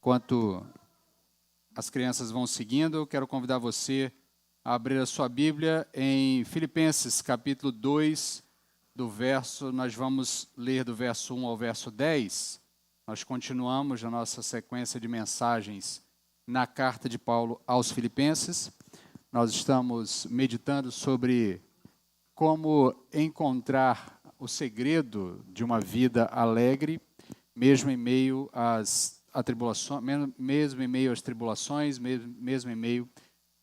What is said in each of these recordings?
Enquanto as crianças vão seguindo, eu quero convidar você a abrir a sua Bíblia em Filipenses, capítulo 2, nós vamos ler do verso 1 ao verso 10. Nós continuamos a nossa sequência de mensagens na carta de Paulo aos Filipenses. Nós estamos meditando sobre como encontrar o segredo de uma vida alegre, mesmo em meio às tribulações, mesmo em meio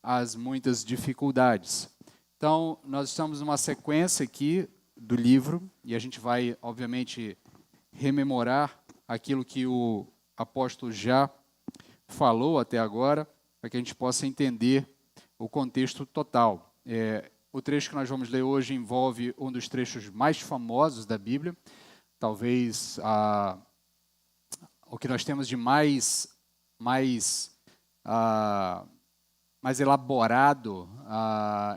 às muitas dificuldades. Então, nós estamos numa sequência aqui do livro, e a gente vai, obviamente, rememorar aquilo que o apóstolo já falou até agora, para que a gente possa entender o contexto total. O trecho que nós vamos ler hoje envolve um dos trechos mais famosos da Bíblia, talvez o que nós temos de mais elaborado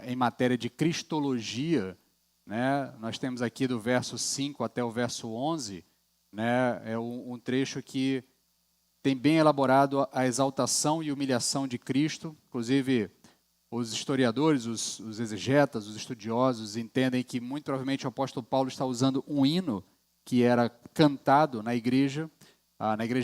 em matéria de cristologia, né? Nós temos aqui do verso 5 até o verso 11, né? É um trecho que tem bem elaborado a exaltação e humilhação de Cristo. Inclusive, os historiadores, os exegetas, os estudiosos entendem que muito provavelmente o apóstolo Paulo está usando um hino que era cantado na igreja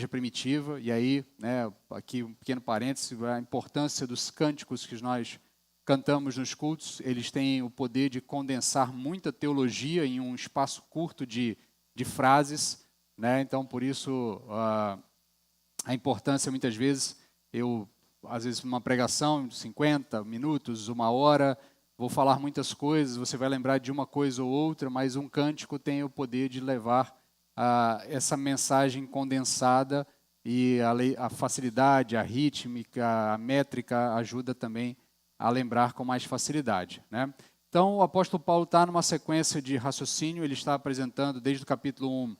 primitiva. E aí, né, aqui um pequeno parêntese, a importância dos cânticos que nós cantamos nos cultos. Eles têm o poder de condensar muita teologia em um espaço curto de frases, né? Então, por isso, a importância, muitas vezes, às vezes, numa pregação de 50 minutos, 1 hora, vou falar muitas coisas, você vai lembrar de uma coisa ou outra, mas um cântico tem o poder de levar essa mensagem condensada, e a facilidade, a rítmica, a métrica ajuda também a lembrar com mais facilidade, né? Então, o apóstolo Paulo está numa sequência de raciocínio. Ele está apresentando, desde o capítulo 1,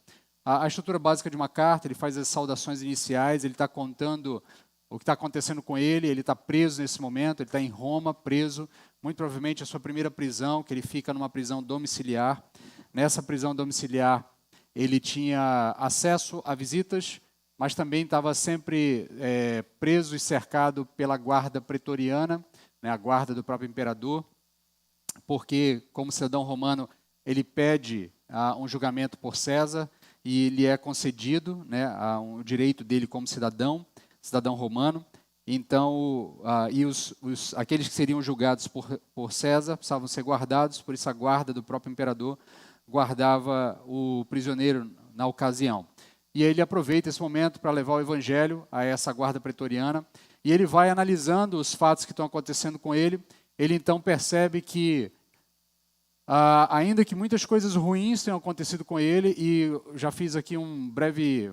a estrutura básica de uma carta. Ele faz as saudações iniciais, ele está contando o que está acontecendo com ele. Ele está preso nesse momento, ele está em Roma, preso, muito provavelmente a sua primeira prisão, que ele fica numa prisão domiciliar. Nessa prisão domiciliar, ele tinha acesso a visitas, mas também estava sempre preso e cercado pela guarda pretoriana, né, a guarda do próprio imperador, porque, como cidadão romano, ele pede um julgamento por César, e lhe é concedido, né, o direito dele como cidadão romano. Então, aqueles que seriam julgados por César precisavam ser guardados, por isso a guarda do próprio imperador guardava o prisioneiro na ocasião. E ele aproveita esse momento para levar o evangelho a essa guarda pretoriana, e ele vai analisando os fatos que estão acontecendo com ele. Ele então percebe que, ainda que muitas coisas ruins tenham acontecido com ele, e já fiz aqui um breve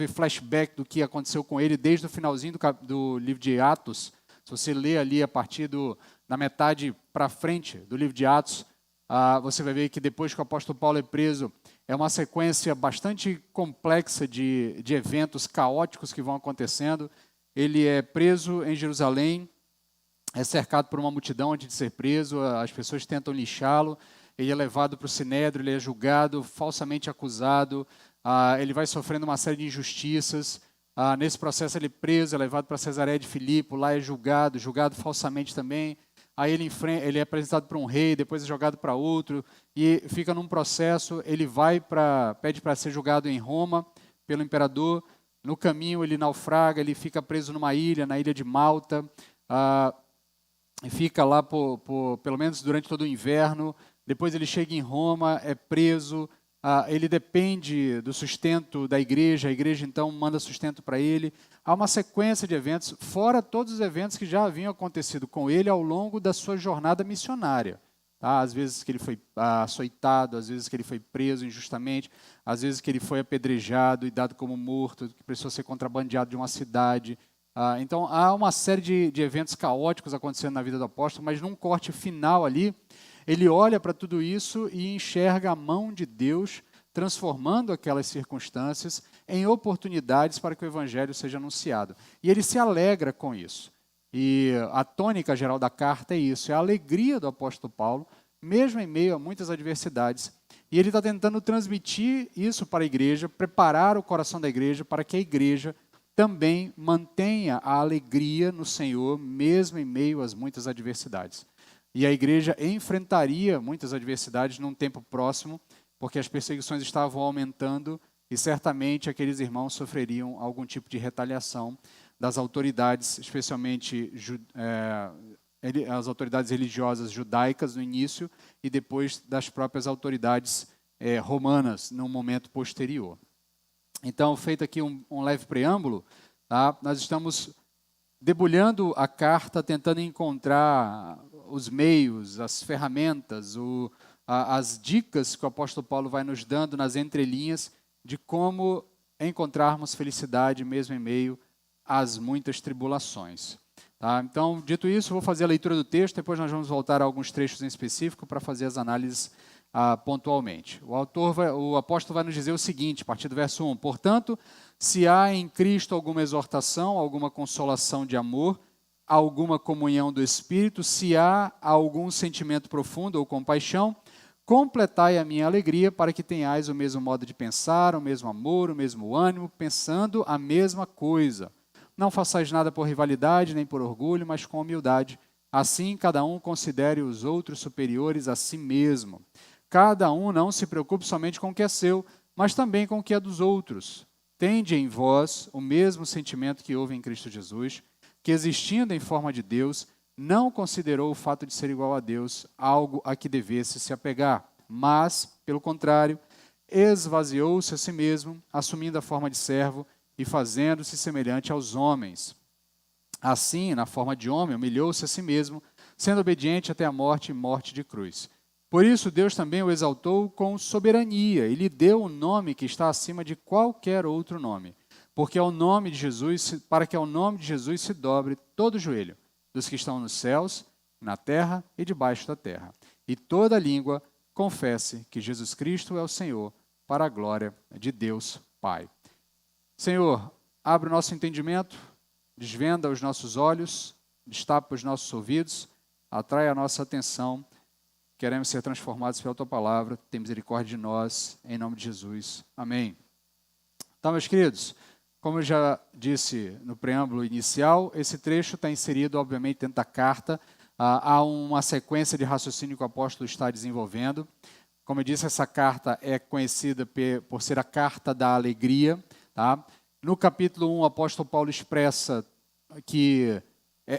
flashback do que aconteceu com ele desde o finalzinho do livro de Atos. Se você ler ali a partir da metade para frente do livro de Atos, você vai ver que depois que o apóstolo Paulo é preso, é uma sequência bastante complexa de eventos caóticos que vão acontecendo. Ele é preso em Jerusalém, é cercado por uma multidão antes de ser preso, as pessoas tentam lixá-lo, ele é levado para o Sinédrio, ele é julgado, falsamente acusado, ele vai sofrendo uma série de injustiças. Nesse processo ele é preso, é levado para Cesareia de Filipe, lá é julgado falsamente também. Aí ele é apresentado para um rei, depois é jogado para outro, e fica num processo. Ele pede para ser julgado em Roma pelo imperador. No caminho ele naufraga, ele fica preso numa ilha, na ilha de Malta, e fica lá pelo menos durante todo o inverno. Depois ele chega em Roma, é preso. Ele depende do sustento da igreja, a igreja então manda sustento para ele. Há uma sequência de eventos, fora todos os eventos que já haviam acontecido com ele ao longo da sua jornada missionária. Tá? Às vezes que ele foi açoitado, às vezes que ele foi preso injustamente, às vezes que ele foi apedrejado e dado como morto, que precisou ser contrabandeado de uma cidade. Então há uma série de eventos caóticos acontecendo na vida do apóstolo, mas num corte final ali, ele olha para tudo isso e enxerga a mão de Deus transformando aquelas circunstâncias em oportunidades para que o evangelho seja anunciado. E ele se alegra com isso. E a tônica geral da carta é isso, é a alegria do apóstolo Paulo, mesmo em meio a muitas adversidades. E ele está tentando transmitir isso para a igreja, preparar o coração da igreja para que a igreja também mantenha a alegria no Senhor, mesmo em meio às muitas adversidades. E a igreja enfrentaria muitas adversidades num tempo próximo, porque as perseguições estavam aumentando e certamente aqueles irmãos sofreriam algum tipo de retaliação das autoridades, especialmente as autoridades religiosas judaicas no início e depois das próprias autoridades romanas no momento posterior. Então, feito aqui um leve preâmbulo, tá? Nós estamos debulhando a carta, tentando encontrar os meios, as ferramentas, as dicas que o apóstolo Paulo vai nos dando nas entrelinhas de como encontrarmos felicidade mesmo em meio às muitas tribulações. Tá? Então, dito isso, vou fazer a leitura do texto, depois nós vamos voltar a alguns trechos em específico para fazer as análises pontualmente. O apóstolo vai nos dizer o seguinte, a partir do verso 1, portanto, se há em Cristo alguma exortação, alguma consolação de amor, alguma comunhão do Espírito, se há algum sentimento profundo ou compaixão, completai a minha alegria para que tenhais o mesmo modo de pensar, o mesmo amor, o mesmo ânimo, pensando a mesma coisa. Não façais nada por rivalidade, nem por orgulho, mas com humildade. Assim, cada um considere os outros superiores a si mesmo. Cada um não se preocupe somente com o que é seu, mas também com o que é dos outros. Tende em vós o mesmo sentimento que houve em Cristo Jesus, que existindo em forma de Deus, não considerou o fato de ser igual a Deus algo a que devesse se apegar, mas, pelo contrário, esvaziou-se a si mesmo, assumindo a forma de servo e fazendo-se semelhante aos homens. Assim, na forma de homem, humilhou-se a si mesmo, sendo obediente até a morte e morte de cruz. Por isso, Deus também o exaltou com soberania e lhe deu um nome que está acima de qualquer outro nome, porque ao nome de Jesus, para que ao nome de Jesus se dobre todo o joelho, dos que estão nos céus, na terra e debaixo da terra, e toda língua confesse que Jesus Cristo é o Senhor, para a glória de Deus Pai. Senhor, abre o nosso entendimento, desvenda os nossos olhos, destapa os nossos ouvidos, atrai a nossa atenção. Queremos ser transformados pela Tua Palavra. Tem misericórdia de nós, em nome de Jesus. Amém. Então, meus queridos, como eu já disse no preâmbulo inicial, esse trecho está inserido, obviamente, dentro da carta. Há uma sequência de raciocínio que o apóstolo está desenvolvendo. Como eu disse, essa carta é conhecida por ser a carta da alegria. Tá? No capítulo 1, o apóstolo Paulo expressa que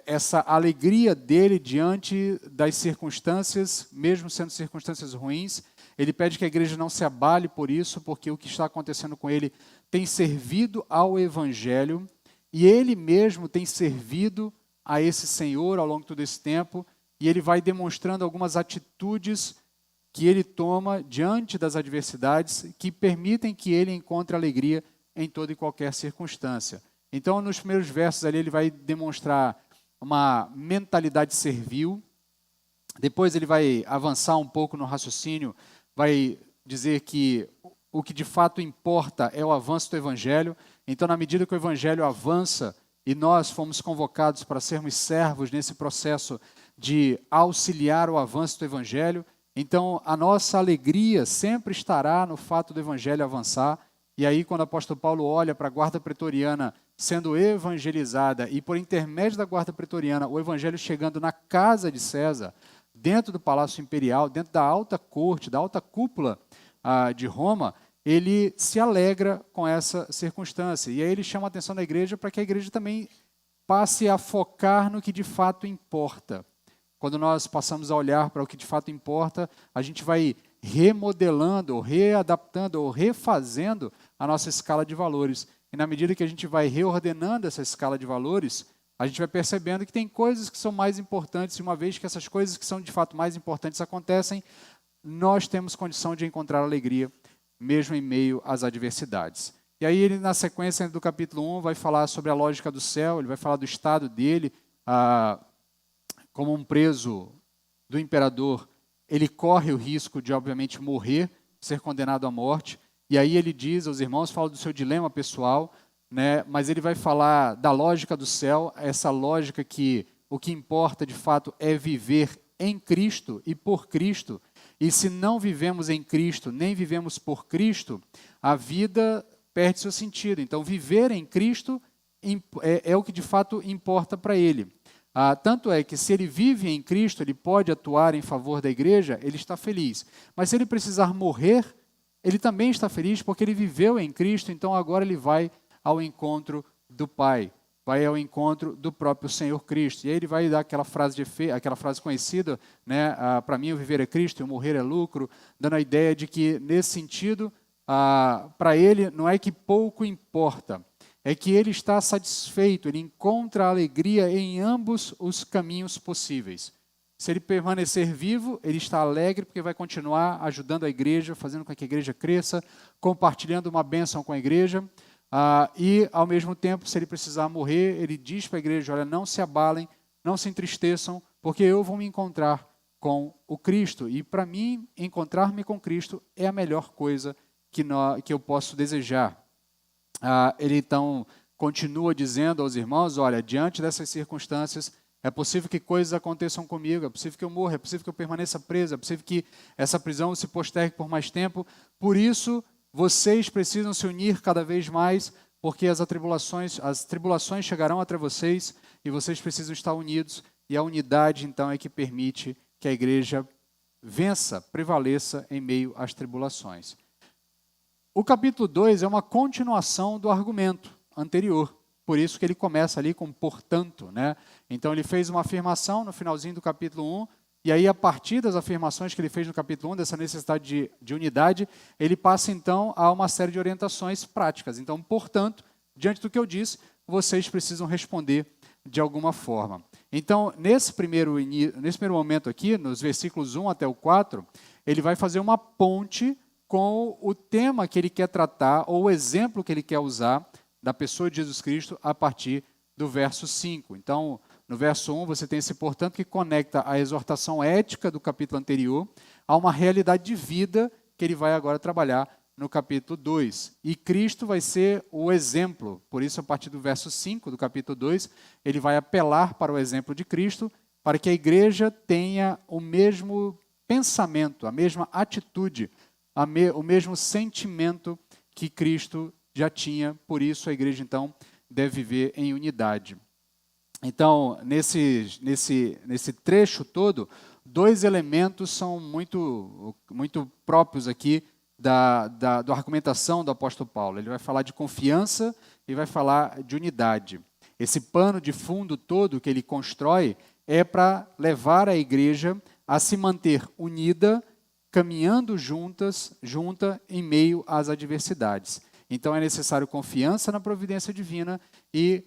essa alegria dele diante das circunstâncias, mesmo sendo circunstâncias ruins, ele pede que a igreja não se abale por isso, porque o que está acontecendo com ele tem servido ao Evangelho, e ele mesmo tem servido a esse Senhor ao longo de todo esse tempo, e ele vai demonstrando algumas atitudes que ele toma diante das adversidades que permitem que ele encontre alegria em toda e qualquer circunstância. Então, nos primeiros versos ali, ele vai demonstrar uma mentalidade servil. Depois ele vai avançar um pouco no raciocínio, vai dizer que o que de fato importa é o avanço do Evangelho. Então, na medida que o Evangelho avança e nós fomos convocados para sermos servos nesse processo de auxiliar o avanço do Evangelho, então a nossa alegria sempre estará no fato do Evangelho avançar. E aí, quando o apóstolo Paulo olha para a guarda pretoriana sendo evangelizada e por intermédio da guarda pretoriana o evangelho chegando na casa de César, dentro do palácio imperial, dentro da alta corte, da alta cúpula de Roma, ele se alegra com essa circunstância. E aí ele chama a atenção da igreja para que a igreja também passe a focar no que de fato importa. Quando nós passamos a olhar para o que de fato importa, a gente vai remodelando, ou readaptando, ou refazendo a nossa escala de valores. E na medida que a gente vai reordenando essa escala de valores, a gente vai percebendo que tem coisas que são mais importantes, e uma vez que essas coisas que são de fato mais importantes acontecem, nós temos condição de encontrar alegria, mesmo em meio às adversidades. E aí ele, na sequência do capítulo 1, vai falar sobre a lógica do céu, ele vai falar do estado dele, como um preso do imperador, ele corre o risco de, obviamente, morrer, ser condenado à morte. E aí ele diz aos irmãos, fala do seu dilema pessoal, né? Mas ele vai falar da lógica do céu, essa lógica que o que importa de fato é viver em Cristo e por Cristo. E se não vivemos em Cristo, nem vivemos por Cristo, a vida perde seu sentido. Então, viver em Cristo é o que de fato importa para ele. Tanto é que se ele vive em Cristo, ele pode atuar em favor da igreja, ele está feliz. Mas se ele precisar morrer, ele também está feliz porque ele viveu em Cristo, então agora ele vai ao encontro do Pai, vai ao encontro do próprio Senhor Cristo. E aí ele vai dar aquela frase conhecida, né? Para mim o viver é Cristo e o morrer é lucro, dando a ideia de que nesse sentido, para ele não é que pouco importa, é que ele está satisfeito, ele encontra alegria em ambos os caminhos possíveis. Se ele permanecer vivo, ele está alegre porque vai continuar ajudando a igreja, fazendo com que a igreja cresça, compartilhando uma bênção com a igreja. E, ao mesmo tempo, se ele precisar morrer, ele diz para a igreja, olha, não se abalem, não se entristeçam, porque eu vou me encontrar com o Cristo. E, para mim, encontrar-me com Cristo é a melhor coisa que eu posso desejar. Ele, então, continua dizendo aos irmãos, olha, diante dessas circunstâncias, é possível que coisas aconteçam comigo, é possível que eu morra, é possível que eu permaneça preso, é possível que essa prisão se postergue por mais tempo. Por isso, vocês precisam se unir cada vez mais, porque as tribulações chegarão até vocês e vocês precisam estar unidos. E a unidade, então, é que permite que a igreja vença, prevaleça em meio às tribulações. O capítulo 2 é uma continuação do argumento anterior. Por isso que ele começa ali com portanto, né? Então ele fez uma afirmação no finalzinho do capítulo 1, e aí a partir das afirmações que ele fez no capítulo 1, dessa necessidade de unidade, ele passa então a uma série de orientações práticas. Então, portanto, diante do que eu disse, vocês precisam responder de alguma forma. Então, nesse primeiro momento aqui, nos versículos 1 até o 4, ele vai fazer uma ponte com o tema que ele quer tratar, ou o exemplo que ele quer usar da pessoa de Jesus Cristo a partir do verso 5. Então, no verso 1, você tem esse portanto que conecta a exortação ética do capítulo anterior a uma realidade de vida que ele vai agora trabalhar no capítulo 2. E Cristo vai ser o exemplo. Por isso, a partir do verso 5 do capítulo 2, ele vai apelar para o exemplo de Cristo, para que a igreja tenha o mesmo pensamento, a mesma atitude, o mesmo sentimento que Cristo já tinha. Por isso, a igreja, então, deve viver em unidade. Então, nesse trecho todo, dois elementos são muito próprios aqui da argumentação do apóstolo Paulo. Ele vai falar de confiança e vai falar de unidade. Esse pano de fundo todo que ele constrói é para levar a igreja a se manter unida, caminhando junta em meio às adversidades. Então é necessário confiança na providência divina e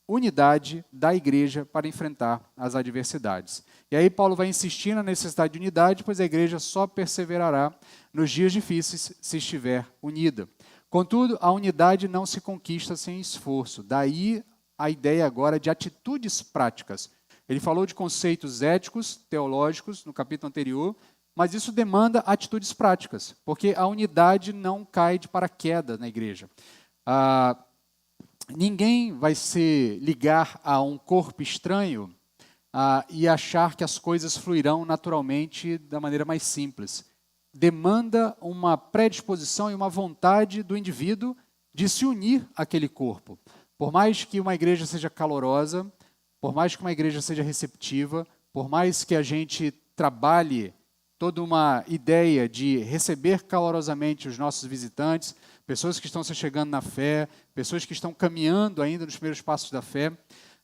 unidade da igreja para enfrentar as adversidades. E aí Paulo vai insistir na necessidade de unidade, pois a igreja só perseverará nos dias difíceis se estiver unida. Contudo, a unidade não se conquista sem esforço. Daí a ideia agora de atitudes práticas. Ele falou de conceitos éticos, teológicos, no capítulo anterior, mas isso demanda atitudes práticas, porque a unidade não cai de paraquedas na igreja. Ninguém vai se ligar a um corpo estranho e achar que as coisas fluirão naturalmente da maneira mais simples. Demanda uma predisposição e uma vontade do indivíduo de se unir àquele corpo. Por mais que uma igreja seja calorosa, por mais que uma igreja seja receptiva, por mais que a gente trabalhe toda uma ideia de receber calorosamente os nossos visitantes, pessoas que estão se chegando na fé, pessoas que estão caminhando ainda nos primeiros passos da fé,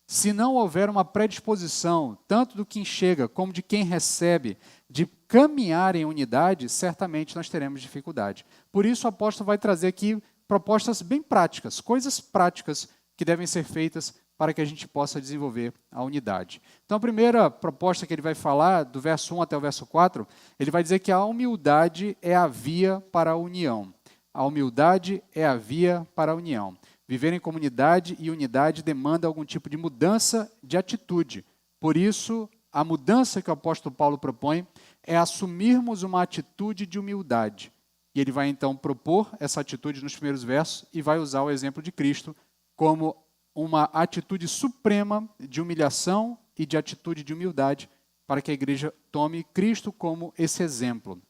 se não houver uma predisposição, tanto do quem chega como de quem recebe, de caminhar em unidade, certamente nós teremos dificuldade. Por isso o apóstolo vai trazer aqui propostas bem práticas, coisas práticas que devem ser feitas para que a gente possa desenvolver a unidade. Então, a primeira proposta que ele vai falar, do verso 1 até o verso 4, ele vai dizer que a humildade é a via para a união. A humildade é a via para a união. Viver em comunidade e unidade demanda algum tipo de mudança de atitude. Por isso, a mudança que o apóstolo Paulo propõe é assumirmos uma atitude de humildade. E ele vai, então, propor essa atitude nos primeiros versos e vai usar o exemplo de Cristo como uma atitude suprema de humilhação e de atitude de humildade para que a igreja tome Cristo como esse exemplo.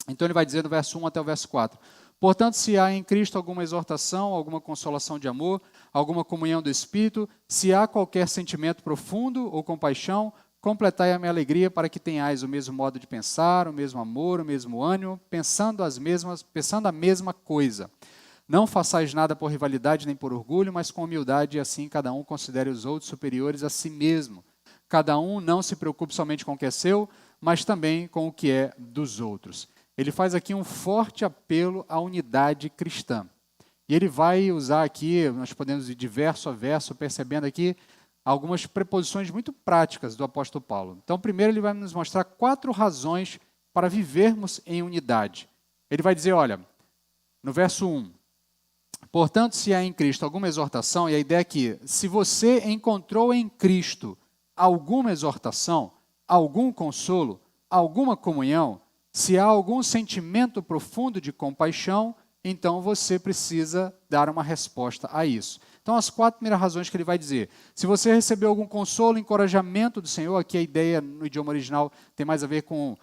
Então ele vai dizer no verso 1 até o verso 4, Portanto, se há em Cristo alguma exortação, alguma consolação de amor, alguma comunhão do Espírito, se há qualquer sentimento profundo ou compaixão, completai a minha alegria para que tenhais o mesmo modo de pensar, o mesmo amor, o mesmo ânimo, pensando a mesma coisa. Não façais nada por rivalidade nem por orgulho, mas com humildade, e assim cada um considere os outros superiores a si mesmo. Cada um não se preocupe somente com o que é seu, mas também com o que é dos outros. Ele faz aqui um forte apelo à unidade cristã. E ele vai usar aqui, nós podemos ir de verso a verso, percebendo aqui algumas preposições muito práticas do apóstolo Paulo. Então, primeiro ele vai nos mostrar 4 razões para vivermos em unidade. Ele vai dizer, olha, no verso 1, portanto, se há em Cristo alguma exortação, e a ideia é que, se você encontrou em Cristo alguma exortação, algum consolo, alguma comunhão, se há algum sentimento profundo de compaixão, então você precisa dar uma resposta a isso. Então, as 4 primeiras razões que ele vai dizer. Se você recebeu algum consolo, encorajamento do Senhor, aqui a ideia no idioma original tem mais a ver com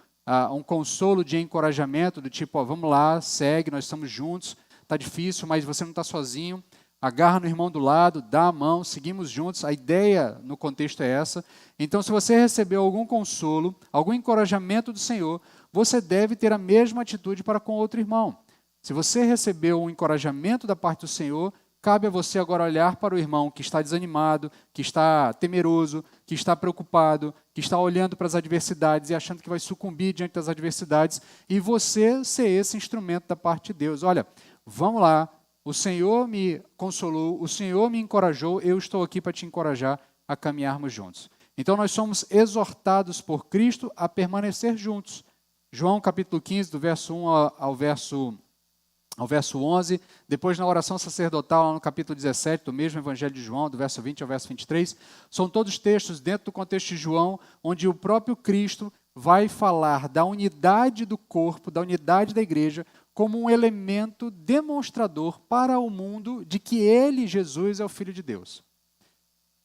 um consolo de encorajamento, do tipo, vamos lá, segue, nós estamos juntos, está difícil, mas você não está sozinho, agarra no irmão do lado, dá a mão, seguimos juntos. A ideia no contexto é essa. Então, se você recebeu algum consolo, algum encorajamento do Senhor, você deve ter a mesma atitude para com outro irmão. Se você recebeu um encorajamento da parte do Senhor, cabe a você agora olhar para o irmão que está desanimado, que está temeroso, que está preocupado, que está olhando para as adversidades e achando que vai sucumbir diante das adversidades, e você ser esse instrumento da parte de Deus. Olha, vamos lá, o Senhor me consolou, o Senhor me encorajou, eu estou aqui para te encorajar a caminharmos juntos. Então nós somos exortados por Cristo a permanecer juntos. João capítulo 15, do verso 1 ao verso 11, depois na oração sacerdotal, no capítulo 17, do mesmo Evangelho de João, do verso 20 ao verso 23, são todos textos dentro do contexto de João, onde o próprio Cristo vai falar da unidade do corpo, da unidade da igreja, como um elemento demonstrador para o mundo de que ele, Jesus, é o Filho de Deus.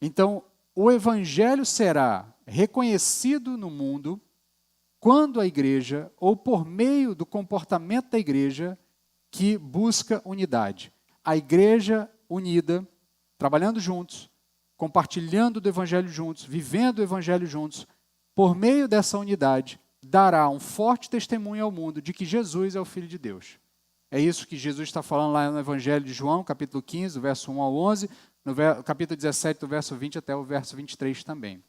Então, o Evangelho será reconhecido no mundo quando a igreja, ou por meio do comportamento da igreja, que busca unidade. A igreja unida, trabalhando juntos, compartilhando do Evangelho juntos, vivendo o Evangelho juntos, por meio dessa unidade, dará um forte testemunho ao mundo de que Jesus é o Filho de Deus. É isso que Jesus está falando lá no Evangelho de João, capítulo 15, do verso 1 ao 11, no capítulo 17, do verso 20 até o verso 23 também.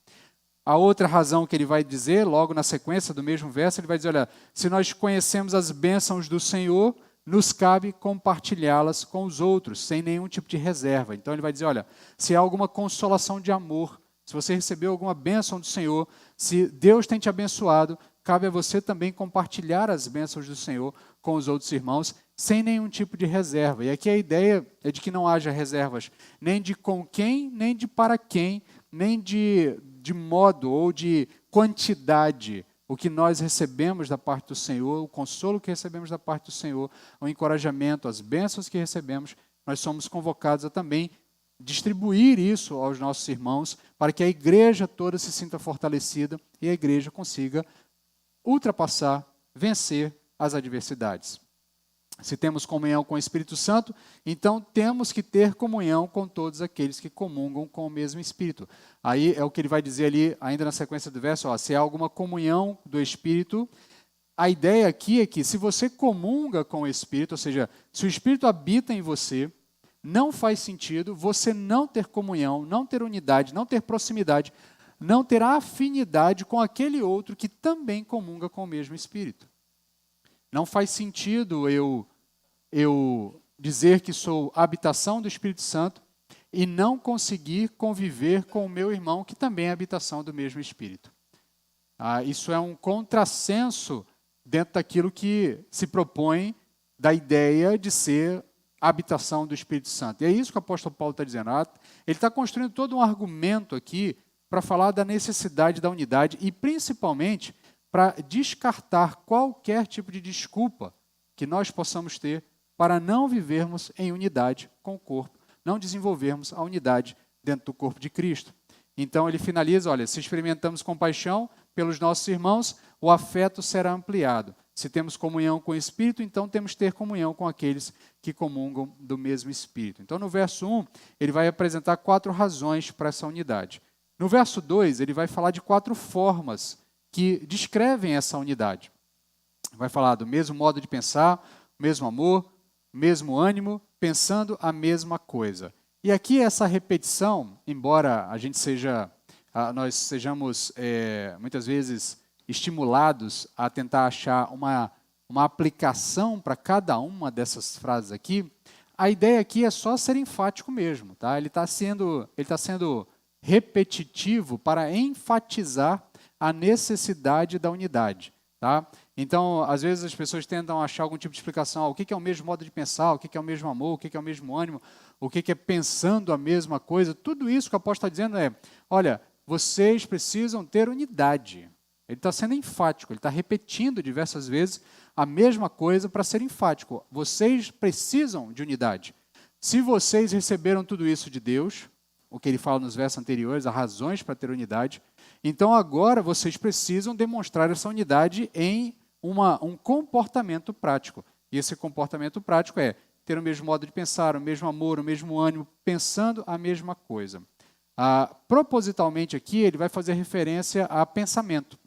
A outra razão que ele vai dizer, logo na sequência do mesmo verso, ele vai dizer, olha, se nós conhecemos as bênçãos do Senhor, nos cabe compartilhá-las com os outros, sem nenhum tipo de reserva. Então ele vai dizer, olha, se há alguma consolação de amor, se você recebeu alguma bênção do Senhor, se Deus tem te abençoado, cabe a você também compartilhar as bênçãos do Senhor com os outros irmãos, sem nenhum tipo de reserva. E aqui a ideia é de que não haja reservas, nem de com quem, nem de para quem, nem de modo ou de quantidade. O que nós recebemos da parte do Senhor, o consolo que recebemos da parte do Senhor, o encorajamento, as bênçãos que recebemos, nós somos convocados a também distribuir isso aos nossos irmãos, para que a igreja toda se sinta fortalecida e a igreja consiga ultrapassar, vencer as adversidades. Se temos comunhão com o Espírito Santo, então temos que ter comunhão com todos aqueles que comungam com o mesmo Espírito. Aí é o que ele vai dizer ali, ainda na sequência do verso, se há alguma comunhão do Espírito, a ideia aqui é que se você comunga com o Espírito, ou seja, se o Espírito habita em você, não faz sentido você não ter comunhão, não ter unidade, não ter proximidade, não ter afinidade com aquele outro que também comunga com o mesmo Espírito. Não faz sentido eu dizer que sou habitação do Espírito Santo e não conseguir conviver com o meu irmão, que também é habitação do mesmo Espírito. Isso é um contrassenso dentro daquilo que se propõe da ideia de ser habitação do Espírito Santo. E é isso que o apóstolo Paulo está dizendo. Ele está construindo todo um argumento aqui para falar da necessidade da unidade e, principalmente, para descartar qualquer tipo de desculpa que nós possamos ter para não vivermos em unidade com o corpo, não desenvolvermos a unidade dentro do corpo de Cristo. Então ele finaliza, olha, se experimentamos compaixão pelos nossos irmãos, o afeto será ampliado. Se temos comunhão com o Espírito, então temos que ter comunhão com aqueles que comungam do mesmo Espírito. Então, no verso 1, ele vai apresentar 4 razões para essa unidade. No verso 2, ele vai falar de 4 formas que descrevem essa unidade. Vai falar do mesmo modo de pensar, mesmo amor, mesmo ânimo, pensando a mesma coisa. E aqui essa repetição, embora nós sejamos muitas vezes estimulados a tentar achar uma aplicação para cada uma dessas frases aqui, a ideia aqui é só ser enfático mesmo. Tá? Ele está sendo repetitivo para enfatizar a necessidade da unidade. Tá? Então, às vezes as pessoas tentam achar algum tipo de explicação. O que é o mesmo modo de pensar? O que é o mesmo amor? O que é o mesmo ânimo? O que é pensando a mesma coisa? Tudo isso que o apóstolo está dizendo é, olha, vocês precisam ter unidade. Ele está sendo enfático, ele está repetindo diversas vezes a mesma coisa para ser enfático. Vocês precisam de unidade. Se vocês receberam tudo isso de Deus, o que ele fala nos versos anteriores, as razões para ter unidade, então agora vocês precisam demonstrar essa unidade em um comportamento prático. E esse comportamento prático é ter o mesmo modo de pensar, o mesmo amor, o mesmo ânimo, pensando a mesma coisa. Propositalmente aqui, ele vai fazer referência a pensamento.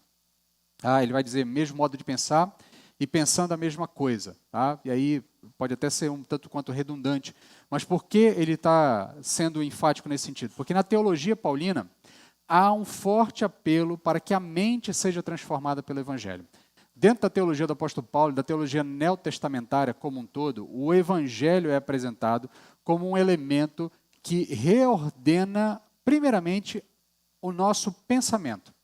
Ele vai dizer mesmo modo de pensar e pensando a mesma coisa. Tá? E aí pode até ser um tanto quanto redundante. Mas por que ele está sendo enfático nesse sentido? Porque na teologia paulina há um forte apelo para que a mente seja transformada pelo Evangelho. Dentro da teologia do apóstolo Paulo, da teologia neotestamentária como um todo, o Evangelho é apresentado como um elemento que reordena, primeiramente, o nosso pensamento.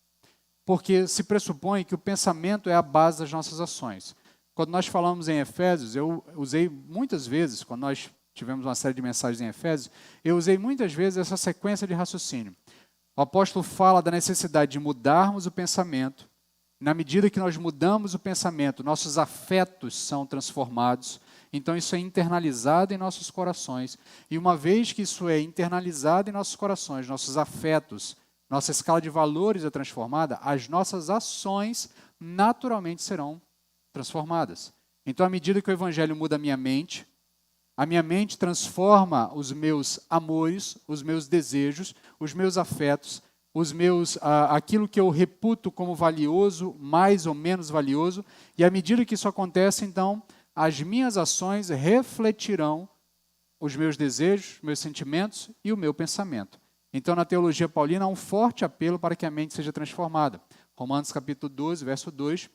Porque se pressupõe que o pensamento é a base das nossas ações. Quando nós falamos em Efésios, eu usei muitas vezes, quando nós tivemos uma série de mensagens em Efésios, eu usei muitas vezes essa sequência de raciocínio. O apóstolo fala da necessidade de mudarmos o pensamento. Na medida que nós mudamos o pensamento, nossos afetos são transformados. Então, isso é internalizado em nossos corações. E uma vez que isso é internalizado em nossos corações, nossos afetos, nossa escala de valores é transformada, as nossas ações naturalmente serão transformadas. Então, à medida que o Evangelho muda a minha mente transforma os meus amores, os meus desejos, os meus afetos, aquilo que eu reputo como valioso, mais ou menos valioso, e à medida que isso acontece, então, as minhas ações refletirão os meus desejos, meus sentimentos e o meu pensamento. Então, na teologia paulina, há um forte apelo para que a mente seja transformada. Romanos capítulo 12, verso 2,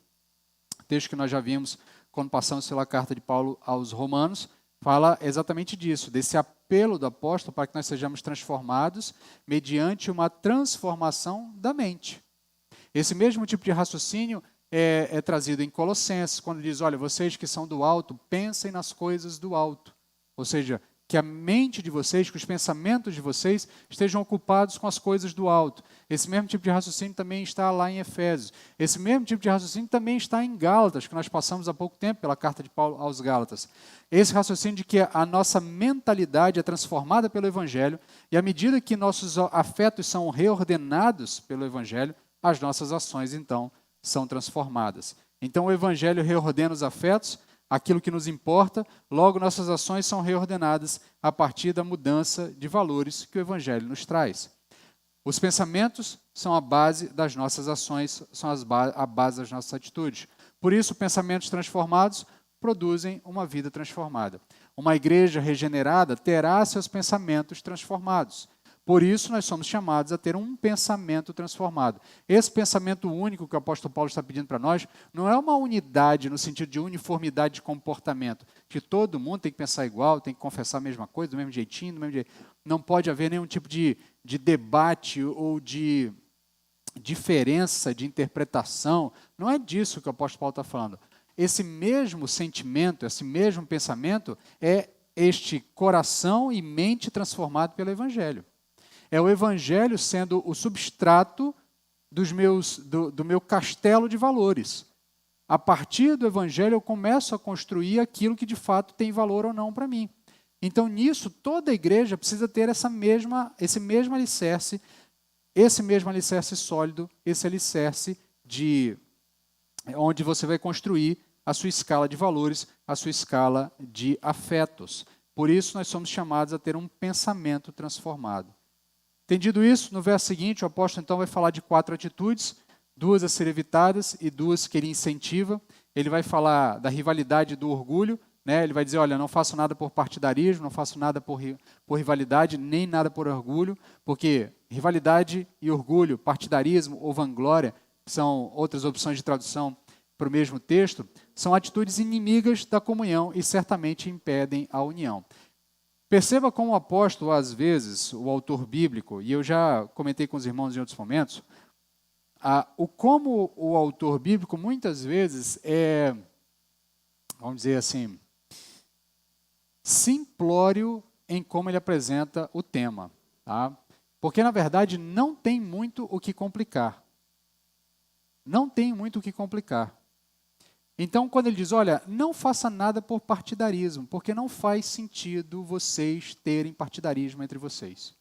texto que nós já vimos quando passamos pela carta de Paulo aos Romanos, fala exatamente disso, desse apelo do apóstolo para que nós sejamos transformados mediante uma transformação da mente. Esse mesmo tipo de raciocínio é trazido em Colossenses, quando diz, olha, vocês que são do alto, pensem nas coisas do alto. Ou seja, que a mente de vocês, que os pensamentos de vocês estejam ocupados com as coisas do alto. Esse mesmo tipo de raciocínio também está lá em Efésios. Esse mesmo tipo de raciocínio também está em Gálatas, que nós passamos há pouco tempo pela carta de Paulo aos Gálatas. Esse raciocínio de que a nossa mentalidade é transformada pelo Evangelho e à medida que nossos afetos são reordenados pelo Evangelho, as nossas ações, então, são transformadas. Então, o Evangelho reordena os afetos, aquilo que nos importa, logo nossas ações são reordenadas a partir da mudança de valores que o Evangelho nos traz. Os pensamentos são a base das nossas ações, são a base das nossas atitudes. Por isso, pensamentos transformados produzem uma vida transformada. Uma igreja regenerada terá seus pensamentos transformados. Por isso, nós somos chamados a ter um pensamento transformado. Esse pensamento único que o apóstolo Paulo está pedindo para nós não é uma unidade no sentido de uniformidade de comportamento, que todo mundo tem que pensar igual, tem que confessar a mesma coisa, do mesmo jeitinho, do mesmo jeito. Não pode haver nenhum tipo de debate ou de diferença de interpretação. Não é disso que o apóstolo Paulo está falando. Esse mesmo sentimento, esse mesmo pensamento é este coração e mente transformado pelo Evangelho. É o Evangelho sendo o substrato do meu castelo de valores. A partir do Evangelho eu começo a construir aquilo que de fato tem valor ou não para mim. Então nisso toda a igreja precisa ter esse mesmo alicerce sólido, esse alicerce onde você vai construir a sua escala de valores, a sua escala de afetos. Por isso, nós somos chamados a ter um pensamento transformado. Entendido isso, no verso seguinte, o apóstolo então vai falar de 4 atitudes, 2 a ser evitadas e 2 que ele incentiva. Ele vai falar da rivalidade e do orgulho, né? Ele vai dizer, olha, não faço nada por partidarismo, não faço nada por rivalidade, nem nada por orgulho, porque rivalidade e orgulho, partidarismo ou vanglória, que são outras opções de tradução para o mesmo texto, são atitudes inimigas da comunhão e certamente impedem a união. Perceba como o apóstolo, às vezes, o autor bíblico, e eu já comentei com os irmãos em outros momentos, como o autor bíblico muitas vezes é, vamos dizer assim, simplório em como ele apresenta o tema. Tá? Porque, na verdade, não tem muito o que complicar. Não tem muito o que complicar. Então, quando ele diz, olha, não faça nada por partidarismo, porque não faz sentido vocês terem partidarismo entre vocês.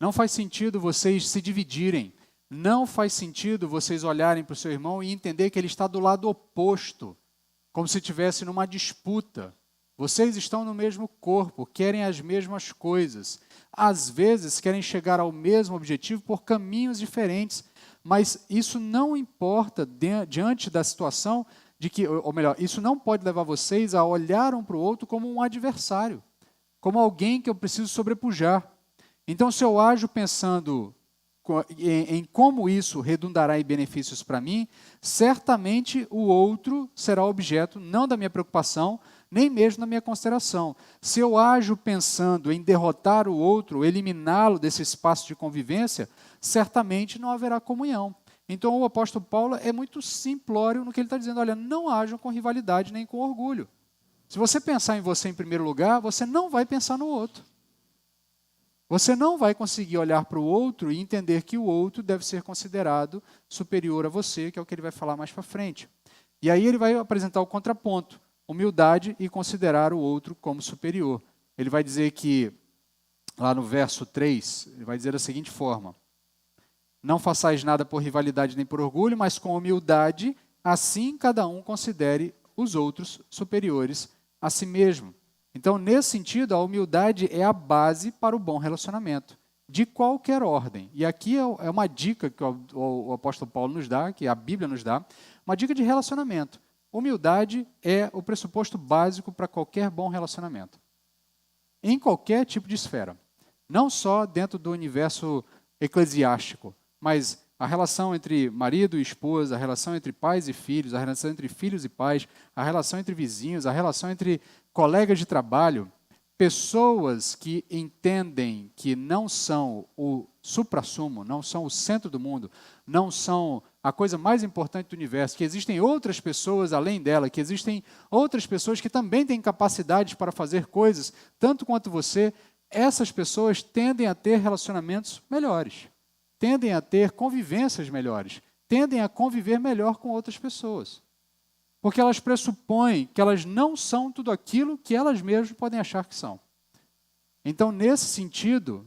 Não faz sentido vocês se dividirem. Não faz sentido vocês olharem para o seu irmão e entender que ele está do lado oposto, como se estivesse numa disputa. Vocês estão no mesmo corpo, querem as mesmas coisas. Às vezes, querem chegar ao mesmo objetivo por caminhos diferentes, mas isso não importa diante da situação de que, ou melhor, isso não pode levar vocês a olhar um para o outro como um adversário, como alguém que eu preciso sobrepujar. Então, se eu ajo pensando em como isso redundará em benefícios para mim, certamente o outro será objeto não da minha preocupação, nem mesmo da minha consideração. Se eu ajo pensando em derrotar o outro, eliminá-lo desse espaço de convivência, certamente não haverá comunhão. Então o apóstolo Paulo é muito simplório no que ele está dizendo, olha, não ajam com rivalidade nem com orgulho. Se você pensar em você em primeiro lugar, você não vai pensar no outro. Você não vai conseguir olhar para o outro e entender que o outro deve ser considerado superior a você, que é o que ele vai falar mais para frente. E aí ele vai apresentar o contraponto, humildade e considerar o outro como superior. Ele vai dizer que, lá no verso 3, ele vai dizer da seguinte forma, não façais nada por rivalidade nem por orgulho, mas com humildade, assim cada um considere os outros superiores a si mesmo. Então, nesse sentido, a humildade é a base para o bom relacionamento, de qualquer ordem. E aqui é uma dica que o apóstolo Paulo nos dá, que a Bíblia nos dá, uma dica de relacionamento. Humildade é o pressuposto básico para qualquer bom relacionamento. Em qualquer tipo de esfera. Não só dentro do universo eclesiástico, mas a relação entre marido e esposa, a relação entre pais e filhos, a relação entre filhos e pais, a relação entre vizinhos, a relação entre colegas de trabalho, pessoas que entendem que não são o suprassumo, não são o centro do mundo, não são a coisa mais importante do universo, que existem outras pessoas além dela, que existem outras pessoas que também têm capacidades para fazer coisas, tanto quanto você, essas pessoas tendem a ter relacionamentos melhores. Tendem a ter convivências melhores, tendem a conviver melhor com outras pessoas. Porque elas pressupõem que elas não são tudo aquilo que elas mesmas podem achar que são. Então, nesse sentido,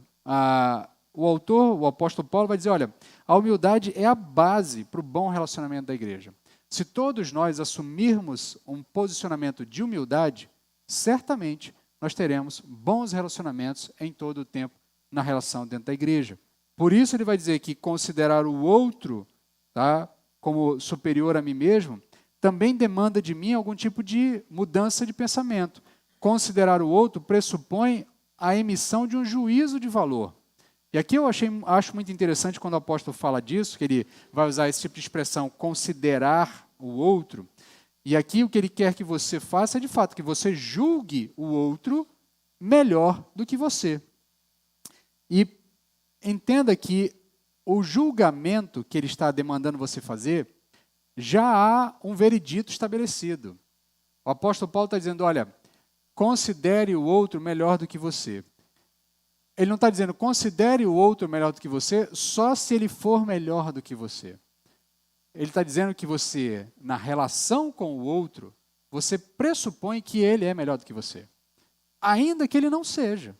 o apóstolo Paulo vai dizer, olha, a humildade é a base para o bom relacionamento da igreja. Se todos nós assumirmos um posicionamento de humildade, certamente nós teremos bons relacionamentos em todo o tempo na relação dentro da igreja. Por isso ele vai dizer que considerar o outro, tá, como superior a mim mesmo, também demanda de mim algum tipo de mudança de pensamento. Considerar o outro pressupõe a emissão de um juízo de valor. E aqui eu acho muito interessante quando o apóstolo fala disso, que ele vai usar esse tipo de expressão, considerar o outro. E aqui o que ele quer que você faça é, de fato, que você julgue o outro melhor do que você. E entenda que o julgamento que ele está demandando você fazer, já há um veredito estabelecido. O apóstolo Paulo está dizendo, olha, considere o outro melhor do que você. Ele não está dizendo, considere o outro melhor do que você, só se ele for melhor do que você. Ele está dizendo que você, na relação com o outro, você pressupõe que ele é melhor do que você. Ainda que ele não seja.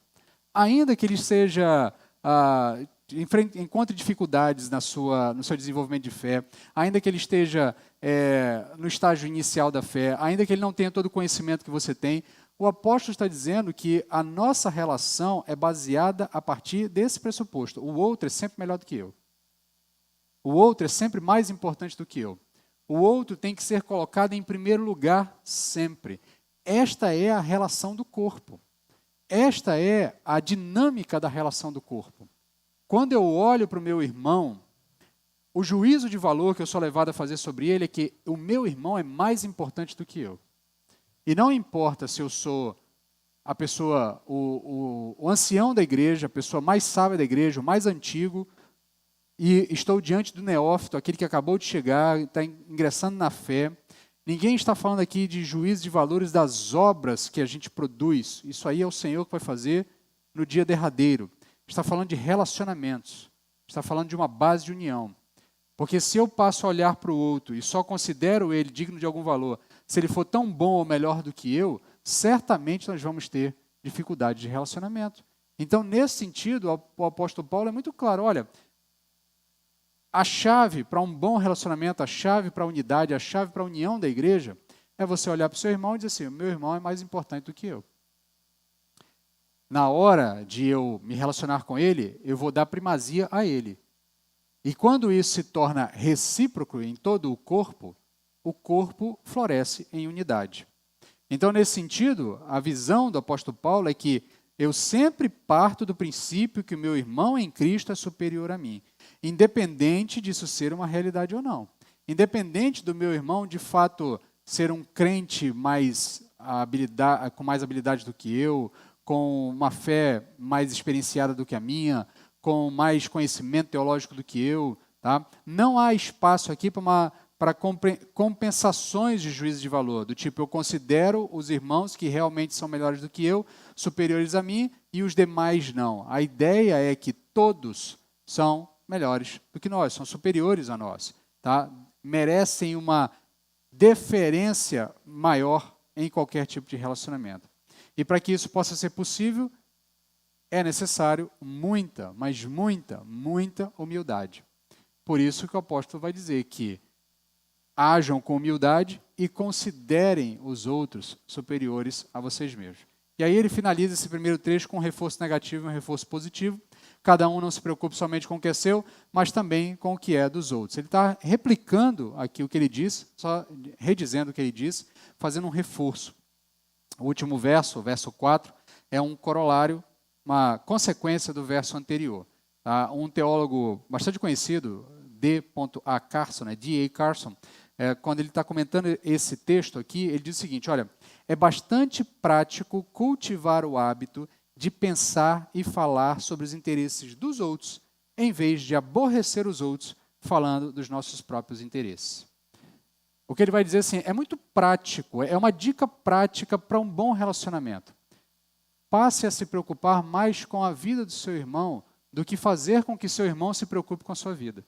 Ainda que ele seja, encontre dificuldades no seu desenvolvimento de fé, ainda que ele esteja no estágio inicial da fé, ainda que ele não tenha todo o conhecimento que você tem, o apóstolo está dizendo que a nossa relação é baseada a partir desse pressuposto. O outro é sempre melhor do que eu. O outro é sempre mais importante do que eu. O outro tem que ser colocado em primeiro lugar sempre. Esta é a relação do corpo. Esta é a dinâmica da relação do corpo. Quando eu olho para o meu irmão, o juízo de valor que eu sou levado a fazer sobre ele é que o meu irmão é mais importante do que eu. E não importa se eu sou a pessoa, o ancião da igreja, a pessoa mais sábia da igreja, o mais antigo, e estou diante do neófito, aquele que acabou de chegar, está ingressando na fé. Ninguém está falando aqui de juízo de valores das obras que a gente produz. Isso aí é o Senhor que vai fazer no dia derradeiro. Está falando de relacionamentos. Está falando de uma base de união. Porque se eu passo a olhar para o outro e só considero ele digno de algum valor, se ele for tão bom ou melhor do que eu, certamente nós vamos ter dificuldade de relacionamento. Então, nesse sentido, o apóstolo Paulo é muito claro. Olha, a chave para um bom relacionamento, a chave para a unidade, a chave para a união da igreja, é você olhar para o seu irmão e dizer assim, o meu irmão é mais importante do que eu. Na hora de eu me relacionar com ele, eu vou dar primazia a ele. E quando isso se torna recíproco em todo o corpo floresce em unidade. Então, nesse sentido, a visão do apóstolo Paulo é que eu sempre parto do princípio que o meu irmão em Cristo é superior a mim, independente disso ser uma realidade ou não. Independente do meu irmão, de fato, ser um crente com mais habilidade do que eu, com uma fé mais experienciada do que a minha, com mais conhecimento teológico do que eu. Tá? Não há espaço aqui para compensações de juízo de valor, do tipo, eu considero os irmãos que realmente são melhores do que eu, superiores a mim, e os demais não. A ideia é que todos são melhores do que nós, são superiores a nós, tá? Merecem uma deferência maior em qualquer tipo de relacionamento. E para que isso possa ser possível, é necessário muita, mas muita, muita humildade. Por isso que o apóstolo vai dizer que hajam com humildade e considerem os outros superiores a vocês mesmos. E aí ele finaliza esse primeiro trecho com um reforço negativo e um reforço positivo. Cada um não se preocupe somente com o que é seu, mas também com o que é dos outros. Ele está replicando aqui o que ele disse, só redizendo o que ele disse, fazendo um reforço. O último verso, o verso 4, é um corolário, uma consequência do verso anterior. Tá? Um teólogo bastante conhecido, D.A. Carson, D.A. Carson, quando ele está comentando esse texto aqui, ele diz o seguinte, olha, é bastante prático cultivar o hábito de pensar e falar sobre os interesses dos outros, em vez de aborrecer os outros falando dos nossos próprios interesses. O que ele vai dizer assim, é muito prático, é uma dica prática para um bom relacionamento. Passe a se preocupar mais com a vida do seu irmão do que fazer com que seu irmão se preocupe com a sua vida.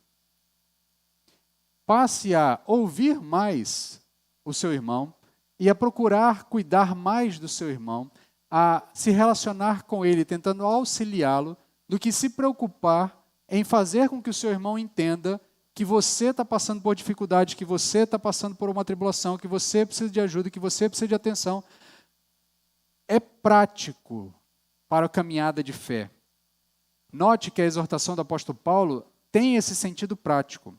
Passe a ouvir mais o seu irmão e a procurar cuidar mais do seu irmão, a se relacionar com ele, tentando auxiliá-lo, do que se preocupar em fazer com que o seu irmão entenda que você está passando por dificuldade, que você está passando por uma tribulação, que você precisa de ajuda, que você precisa de atenção. É prático para a caminhada de fé. Note que a exortação do apóstolo Paulo tem esse sentido prático.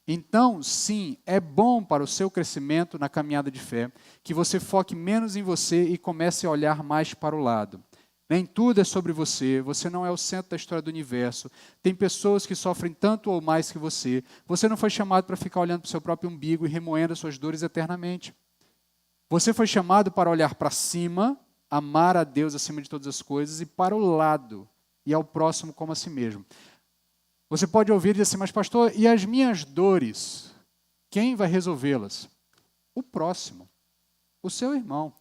Então, sim, é bom para o seu crescimento na caminhada de fé que você foque menos em você e comece a olhar mais para o lado. Nem tudo é sobre você, você não é o centro da história do universo, tem pessoas que sofrem tanto ou mais que você não foi chamado para ficar olhando para o seu próprio umbigo e remoendo as suas dores eternamente. Você foi chamado para olhar para cima, amar a Deus acima de todas as coisas e para o lado, e ao próximo como a si mesmo. Você pode ouvir e dizer assim, mas pastor, e as minhas dores? Quem vai resolvê-las? O próximo, o seu irmão.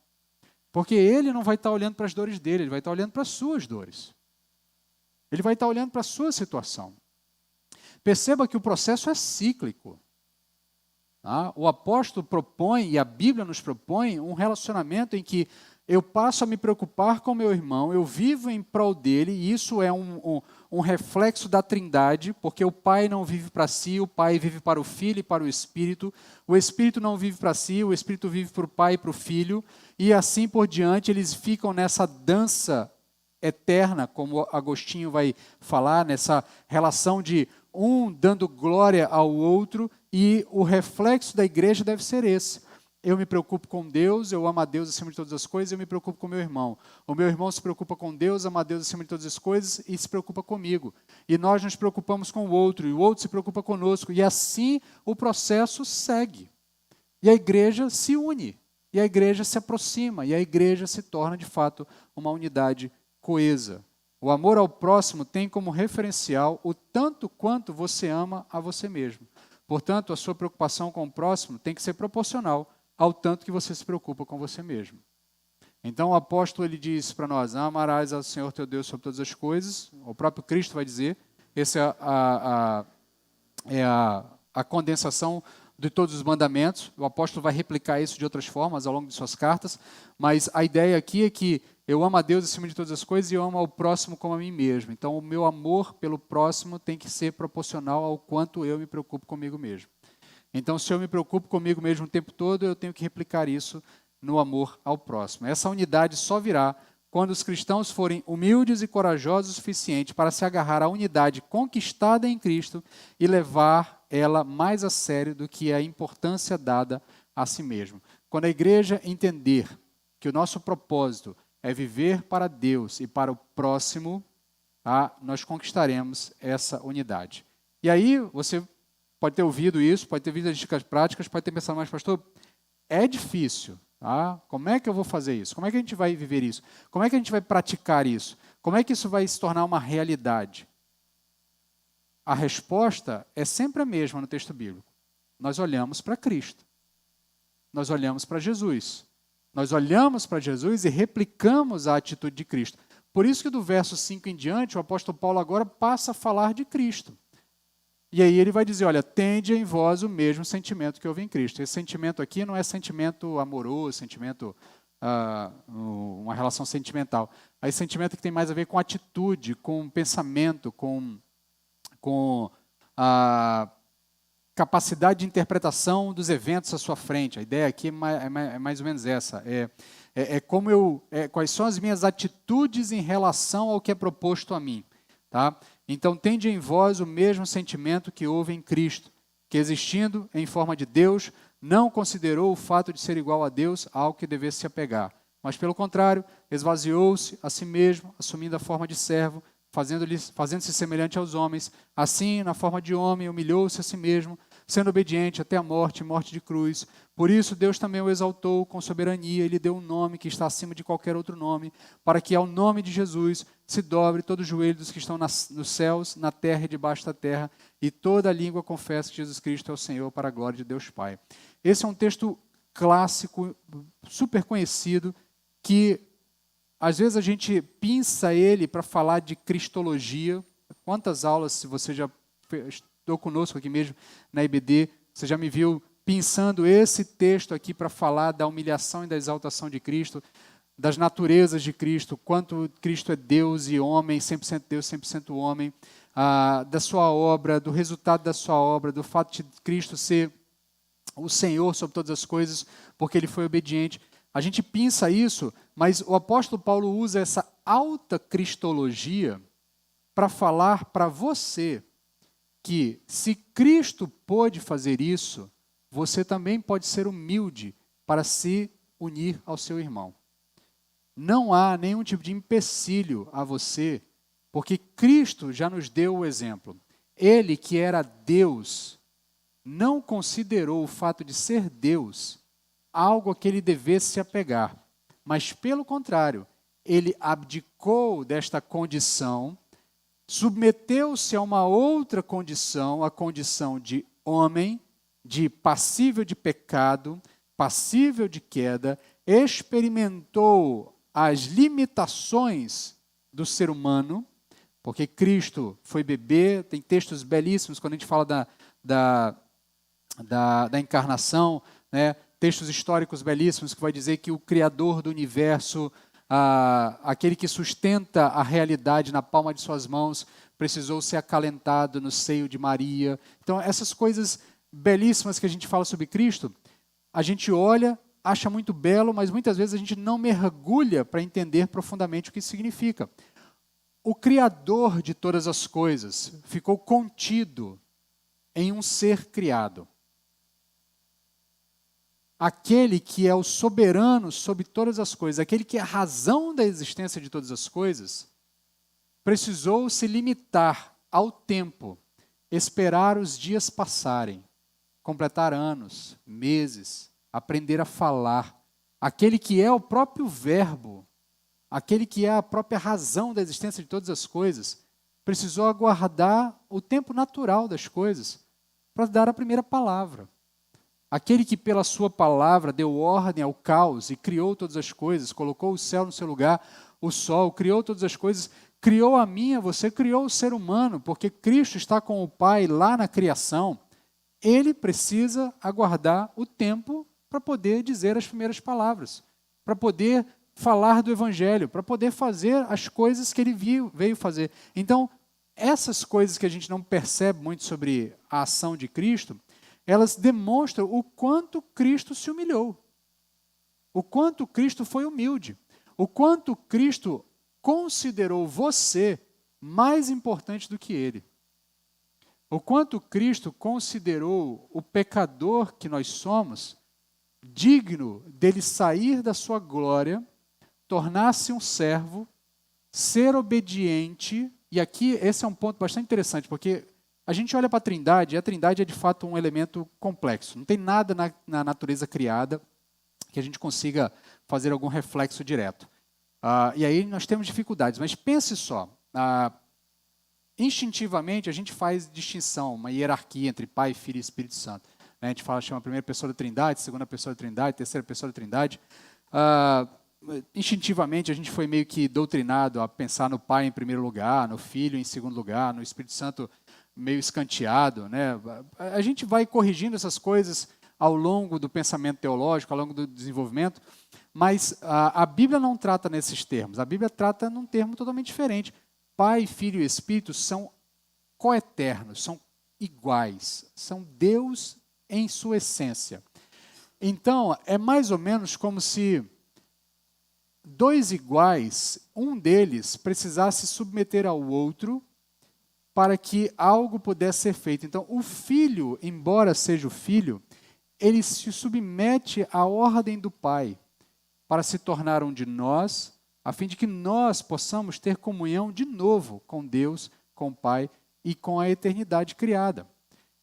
Porque ele não vai estar olhando para as dores dele, ele vai estar olhando para as suas dores. Ele vai estar olhando para a sua situação. Perceba que o processo é cíclico. Tá? O apóstolo propõe, e a Bíblia nos propõe, um relacionamento em que eu passo a me preocupar com meu irmão, eu vivo em prol dele, e isso é um um reflexo da Trindade, porque o Pai não vive para si, o Pai vive para o Filho e para o Espírito não vive para si, o Espírito vive para o Pai e para o Filho, e assim por diante, eles ficam nessa dança eterna, como Agostinho vai falar, nessa relação de um dando glória ao outro, e o reflexo da igreja deve ser esse. Eu me preocupo com Deus, eu amo a Deus acima de todas as coisas, eu me preocupo com o meu irmão. O meu irmão se preocupa com Deus, ama a Deus acima de todas as coisas e se preocupa comigo. E nós nos preocupamos com o outro, e o outro se preocupa conosco. E assim o processo segue. E a igreja se une, e a igreja se aproxima, e a igreja se torna, de fato, uma unidade coesa. O amor ao próximo tem como referencial o tanto quanto você ama a você mesmo. Portanto, a sua preocupação com o próximo tem que ser proporcional ao tanto que você se preocupa com você mesmo. Então o apóstolo ele diz para nós: amarás ao Senhor teu Deus sobre todas as coisas. O próprio Cristo vai dizer, essa é a condensação de todos os mandamentos. O apóstolo vai replicar isso de outras formas ao longo de suas cartas, mas a ideia aqui é que eu amo a Deus acima de todas as coisas e eu amo ao próximo como a mim mesmo. Então o meu amor pelo próximo tem que ser proporcional ao quanto eu me preocupo comigo mesmo. Então, se eu me preocupo comigo mesmo o tempo todo, eu tenho que replicar isso no amor ao próximo. Essa unidade só virá quando os cristãos forem humildes e corajosos o suficiente para se agarrar à unidade conquistada em Cristo e levar ela mais a sério do que a importância dada a si mesmo. Quando a igreja entender que o nosso propósito é viver para Deus e para o próximo, nós conquistaremos essa unidade. E aí, você pode ter ouvido isso, pode ter visto as dicas práticas, pode ter pensado, mas pastor, é difícil. Como é que eu vou fazer isso? Como é que a gente vai viver isso? Como é que a gente vai praticar isso? Como é que isso vai se tornar uma realidade? A resposta é sempre a mesma no texto bíblico. Nós olhamos para Cristo. Nós olhamos para Jesus. Nós olhamos para Jesus e replicamos a atitude de Cristo. Por isso que do verso 5 em diante, o apóstolo Paulo agora passa a falar de Cristo. E aí ele vai dizer, olha, tende em vós o mesmo sentimento que houve em Cristo. Esse sentimento aqui não é sentimento amoroso, sentimento, uma relação sentimental. É esse sentimento que tem mais a ver com atitude, com pensamento, com a capacidade de interpretação dos eventos à sua frente. A ideia aqui é mais ou menos essa. Quais são as minhas atitudes em relação ao que é proposto a mim. Tá? Então, tende em vós o mesmo sentimento que houve em Cristo, que existindo em forma de Deus, não considerou o fato de ser igual a Deus algo que devesse se apegar, mas pelo contrário, esvaziou-se a si mesmo, assumindo a forma de servo, fazendo-se semelhante aos homens. Assim, na forma de homem, humilhou-se a si mesmo, sendo obediente até a morte de cruz. Por isso, Deus também o exaltou com soberania, ele deu um nome que está acima de qualquer outro nome, para que ao nome de Jesus se dobre todo o joelho dos que estão nos céus, na terra e debaixo da terra, e toda a língua confesse que Jesus Cristo é o Senhor, para a glória de Deus Pai. Esse é um texto clássico, super conhecido, que às vezes a gente pinça ele para falar de cristologia. Quantas aulas, se você já estou conosco aqui mesmo na IBD, você já me viu pensando esse texto aqui para falar da humilhação e da exaltação de Cristo, das naturezas de Cristo, quanto Cristo é Deus e homem, 100% Deus, 100% homem, da sua obra, do resultado da sua obra, do fato de Cristo ser o Senhor sobre todas as coisas, porque Ele foi obediente. A gente pensa isso, mas o apóstolo Paulo usa essa alta cristologia para falar para você que se Cristo pôde fazer isso, você também pode ser humilde para se unir ao seu irmão. Não há nenhum tipo de empecilho a você, porque Cristo já nos deu o exemplo. Ele, que era Deus, não considerou o fato de ser Deus algo a que ele devesse se apegar, mas, pelo contrário, ele abdicou desta condição, submeteu-se a uma outra condição, a condição de homem, de passível de pecado, passível de queda, experimentou as limitações do ser humano, porque Cristo foi bebê, tem textos belíssimos quando a gente fala da encarnação, né? Textos históricos belíssimos que vai dizer que o Criador do universo, aquele que sustenta a realidade na palma de suas mãos, precisou ser acalentado no seio de Maria. Então, essas coisas belíssimas que a gente fala sobre Cristo, a gente olha, acha muito belo, mas muitas vezes a gente não mergulha para entender profundamente o que isso significa. O Criador de todas as coisas ficou contido em um ser criado. Aquele que é o soberano sobre todas as coisas, aquele que é a razão da existência de todas as coisas, precisou se limitar ao tempo, esperar os dias passarem, completar anos, meses, aprender a falar. Aquele que é o próprio verbo, aquele que é a própria razão da existência de todas as coisas, precisou aguardar o tempo natural das coisas para dar a primeira palavra. Aquele que pela sua palavra deu ordem ao caos e criou todas as coisas, colocou o céu no seu lugar, o sol, criou todas as coisas, criou a mim, você criou o ser humano, porque Cristo está com o Pai lá na criação. Ele precisa aguardar o tempo para poder dizer as primeiras palavras, para poder falar do Evangelho, para poder fazer as coisas que ele veio fazer. Então, essas coisas que a gente não percebe muito sobre a ação de Cristo, elas demonstram o quanto Cristo se humilhou, o quanto Cristo foi humilde, o quanto Cristo considerou você mais importante do que ele, o quanto Cristo considerou o pecador que nós somos digno dele sair da sua glória, tornar-se um servo, ser obediente. E aqui esse é um ponto bastante interessante, porque a gente olha para a Trindade, e a Trindade é de fato um elemento complexo. Não tem nada na natureza criada que a gente consiga fazer algum reflexo direto. E aí nós temos dificuldades, mas pense só, instintivamente a gente faz distinção, uma hierarquia entre Pai, Filho e Espírito Santo. A gente chama a primeira pessoa da Trindade, segunda pessoa da Trindade, terceira pessoa da Trindade. Instintivamente a gente foi meio que doutrinado a pensar no Pai em primeiro lugar, no Filho em segundo lugar, no Espírito Santo meio escanteado, né? A gente vai corrigindo essas coisas ao longo do pensamento teológico, ao longo do desenvolvimento, mas a Bíblia não trata nesses termos. A Bíblia trata num termo totalmente diferente. Pai, Filho e Espírito são coeternos, são iguais, são Deus em sua essência. Então, é mais ou menos como se dois iguais, um deles precisasse submeter ao outro para que algo pudesse ser feito. Então, o filho, embora seja o filho, ele se submete à ordem do Pai para se tornar um de nós, a fim de que nós possamos ter comunhão de novo com Deus, com o Pai e com a eternidade criada.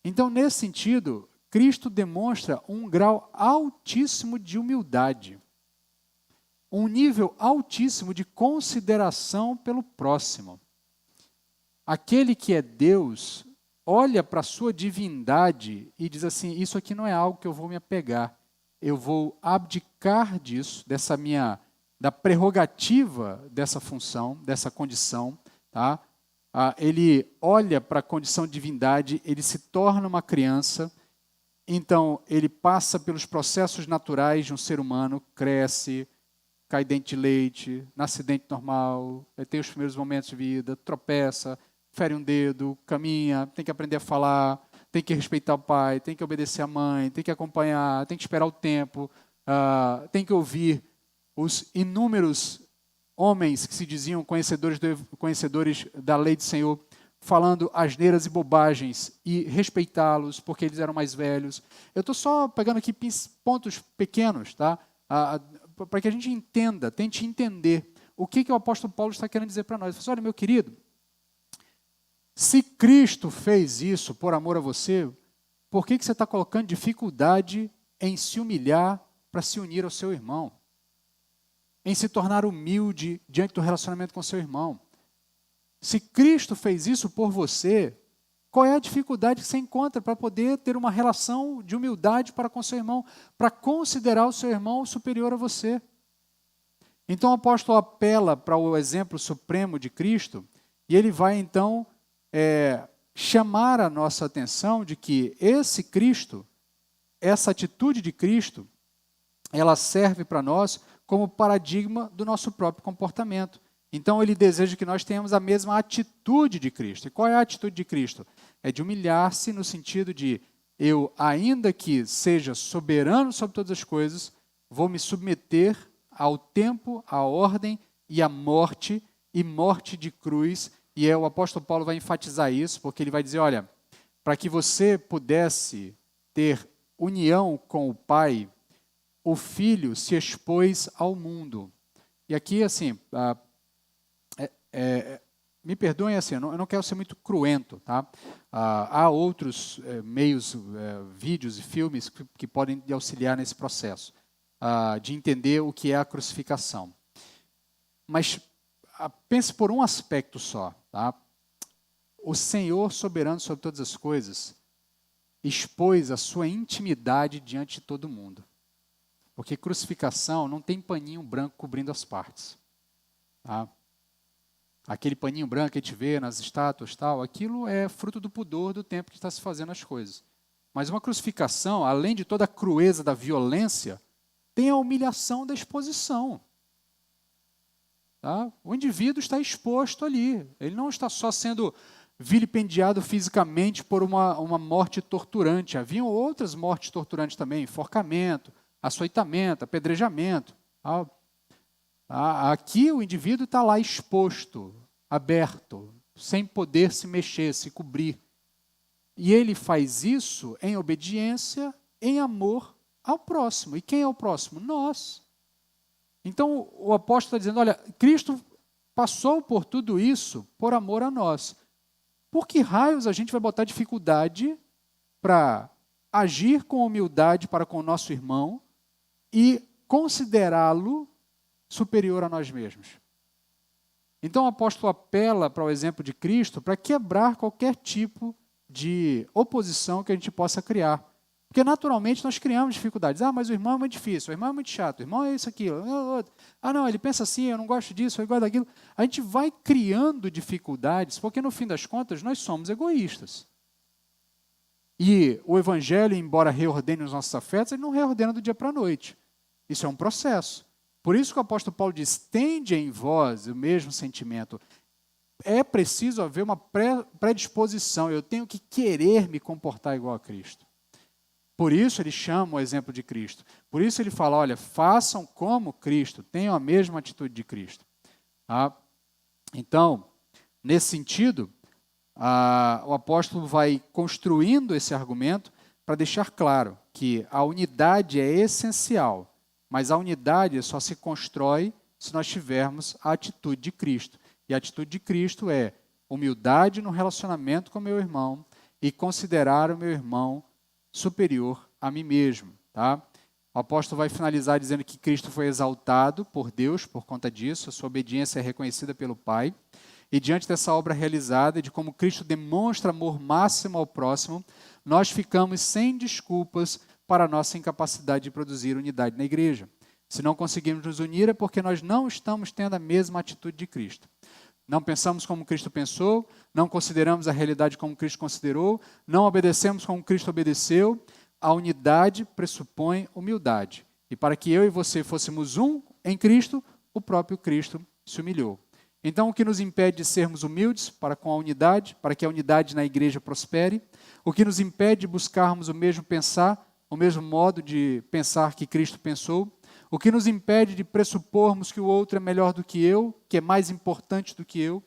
Então, nesse sentido, Cristo demonstra um grau altíssimo de humildade, um nível altíssimo de consideração pelo próximo. Aquele que é Deus olha para a sua divindade e diz assim: isso aqui não é algo que eu vou me apegar, eu vou abdicar disso, da prerrogativa dessa função, dessa condição. Tá? Ele olha para a condição de divindade, ele se torna uma criança, então ele passa pelos processos naturais de um ser humano, cresce, cai dente de leite, nasce dente normal, tem os primeiros momentos de vida, tropeça, fere um dedo, caminha, tem que aprender a falar, tem que respeitar o pai, tem que obedecer a mãe, tem que acompanhar, tem que esperar o tempo, tem que ouvir os inúmeros homens que se diziam conhecedores da lei do Senhor, falando asneiras e bobagens, e respeitá-los porque eles eram mais velhos. Eu estou só pegando aqui pontos pequenos, tá? Para que a gente entenda, tente entender o que o apóstolo Paulo está querendo dizer para nós. Ele fala assim: olha, meu querido, se Cristo fez isso por amor a você, por que você está colocando dificuldade em se humilhar para se unir ao seu irmão? Em se tornar humilde diante do relacionamento com seu irmão? Se Cristo fez isso por você, qual é a dificuldade que você encontra para poder ter uma relação de humildade para com seu irmão, para considerar o seu irmão superior a você? Então o apóstolo apela para o exemplo supremo de Cristo e ele vai então chamar a nossa atenção de que esse Cristo, essa atitude de Cristo, ela serve para nós como paradigma do nosso próprio comportamento. Então ele deseja que nós tenhamos a mesma atitude de Cristo. E qual é a atitude de Cristo? É de humilhar-se no sentido de eu, ainda que seja soberano sobre todas as coisas, vou me submeter ao tempo, à ordem e à morte, e morte de cruz. E o apóstolo Paulo vai enfatizar isso, porque ele vai dizer, olha, para que você pudesse ter união com o Pai, o Filho se expôs ao mundo. E aqui, assim, me perdoem, assim, eu não quero ser muito cruento, tá? Há outros meios, vídeos e filmes que podem auxiliar nesse processo, de entender o que é a crucificação. Mas pense por um aspecto só, tá? O Senhor, soberano sobre todas as coisas, expôs a sua intimidade diante de todo mundo. Porque crucificação não tem paninho branco cobrindo as partes. Tá? Aquele paninho branco que a gente vê nas estátuas, tal, aquilo é fruto do pudor do tempo que está se fazendo as coisas. Mas uma crucificação, além de toda a crueza da violência, tem a humilhação da exposição. Tá? O indivíduo está exposto ali. Ele não está só sendo vilipendiado fisicamente por uma morte torturante. Haviam outras mortes torturantes também, enforcamento, açoitamento, apedrejamento. Aqui o indivíduo está lá exposto, aberto, sem poder se mexer, se cobrir. E ele faz isso em obediência, em amor ao próximo. E quem é o próximo? Nós. Então o apóstolo está dizendo, olha, Cristo passou por tudo isso por amor a nós. Por que raios a gente vai botar dificuldade para agir com humildade para com o nosso irmão e considerá-lo superior a nós mesmos? Então o apóstolo apela para o exemplo de Cristo para quebrar qualquer tipo de oposição que a gente possa criar. Porque naturalmente nós criamos dificuldades. Mas o irmão é muito difícil, o irmão é muito chato, o irmão é isso, aquilo. Não, ele pensa assim, eu não gosto disso, eu gosto daquilo. A gente vai criando dificuldades, porque no fim das contas nós somos egoístas. E o Evangelho, embora reordene os nossos afetos, ele não reordena do dia para a noite. Isso é um processo. Por isso que o apóstolo Paulo diz, tende em vós o mesmo sentimento. É preciso haver uma predisposição, eu tenho que querer me comportar igual a Cristo. Por isso ele chama o exemplo de Cristo. Por isso ele fala, olha, façam como Cristo, tenham a mesma atitude de Cristo. Então, nesse sentido, o apóstolo vai construindo esse argumento para deixar claro que a unidade é essencial, mas a unidade só se constrói se nós tivermos a atitude de Cristo. E a atitude de Cristo é humildade no relacionamento com o meu irmão e considerar o meu irmão superior a mim mesmo. Tá? O apóstolo vai finalizar dizendo que Cristo foi exaltado por Deus por conta disso, a sua obediência é reconhecida pelo Pai. E diante dessa obra realizada e de como Cristo demonstra amor máximo ao próximo, nós ficamos sem desculpas para a nossa incapacidade de produzir unidade na igreja. Se não conseguimos nos unir é porque nós não estamos tendo a mesma atitude de Cristo. Não pensamos como Cristo pensou, não consideramos a realidade como Cristo considerou, não obedecemos como Cristo obedeceu. A unidade pressupõe humildade. E para que eu e você fôssemos um em Cristo, o próprio Cristo se humilhou. Então, o que nos impede de sermos humildes para com a unidade, para que a unidade na igreja prospere? O que nos impede de buscarmos o mesmo pensar, o mesmo modo de pensar que Cristo pensou? O que nos impede de pressupormos que o outro é melhor do que eu, que é mais importante do que eu?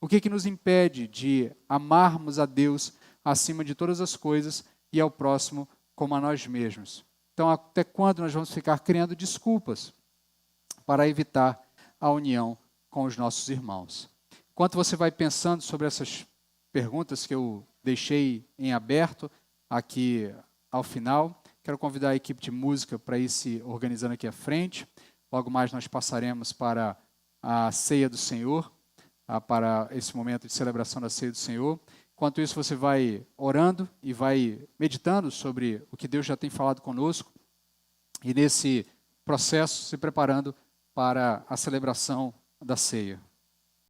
O que nos impede de amarmos a Deus acima de todas as coisas e ao próximo como a nós mesmos? Então, até quando nós vamos ficar criando desculpas para evitar a união com os nossos irmãos? Enquanto você vai pensando sobre essas perguntas que eu deixei em aberto aqui ao final, quero convidar a equipe de música para ir se organizando aqui à frente. Logo mais nós passaremos para a ceia do Senhor, para esse momento de celebração da ceia do Senhor. Enquanto isso, você vai orando e vai meditando sobre o que Deus já tem falado conosco e nesse processo se preparando para a celebração da ceia.